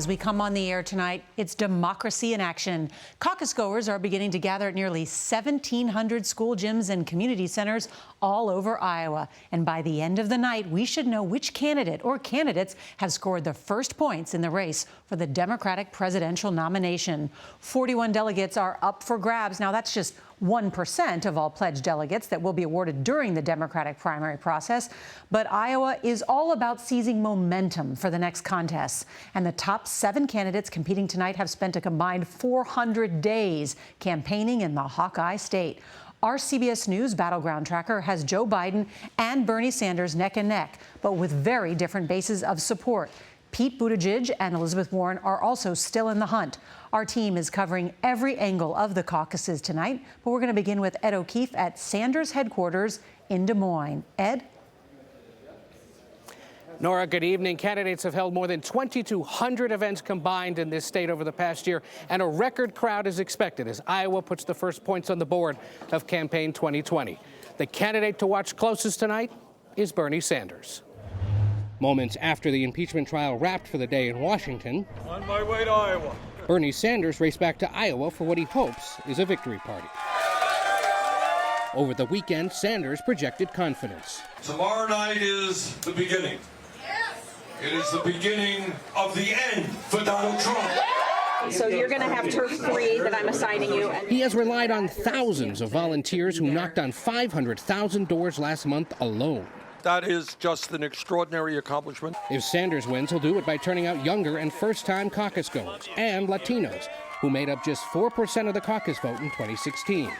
As we come on the air tonight, it's democracy in action. Caucus goers are beginning to gather at nearly 1,700 school gyms and community centers all over Iowa. And by the end of the night, we should know which candidate or candidates have scored the first points in the race for the Democratic presidential nomination. 41 delegates are up for grabs. Now, that's just 1% of all pledged delegates that will be awarded during the Democratic primary process. But Iowa is all about seizing momentum for the next contests. And the top 7 candidates competing tonight have spent a combined 400 days campaigning in the Hawkeye State. Our CBS News Battleground Tracker has Joe Biden and Bernie Sanders neck and neck, but with very different bases of support. Pete Buttigieg and Elizabeth Warren are also still in the hunt. Our team is covering every angle of the caucuses tonight, but we're going to begin with Ed O'Keefe at Sanders headquarters in Des Moines. Ed? Nora, good evening. Candidates have held more than 2,200 events combined in this state over the past year, and a record crowd is expected as Iowa puts the first points on the board of campaign 2020. The candidate to watch closest tonight is Bernie Sanders. Moments after the impeachment trial wrapped for the day in Washington, on my way to Iowa, Bernie Sanders raced back to Iowa for what he hopes is a victory party. Over the weekend, Sanders projected confidence. Tomorrow night is the beginning. It is the beginning of the end for Donald Trump. So you're going to have turf 3 that I'm assigning you. He has relied on thousands of volunteers who knocked on 500,000 doors last month alone. That is just an extraordinary accomplishment. If Sanders wins, he'll do it by turning out younger and first-time caucus goers and Latinos, who made up just 4% of the caucus vote in 2016.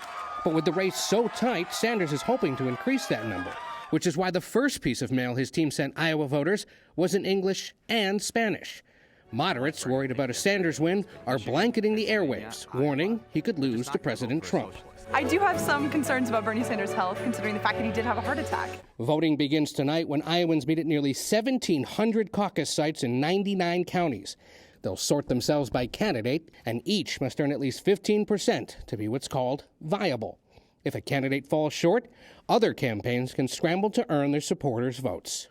But with the race so tight, Sanders is hoping to increase that number, which is why the first piece of mail his team sent Iowa voters was in English and Spanish. Moderates worried about a Sanders win are blanketing the airwaves, warning he could lose to President Trump. I do have some concerns about Bernie Sanders' health, considering the fact that he did have a heart attack. Voting begins tonight when Iowans meet at nearly 1,700 caucus sites in 99 counties. They'll sort themselves by candidate, and each must earn at least 15% to be what's called viable. If a candidate falls short, other campaigns can scramble to earn their supporters' votes.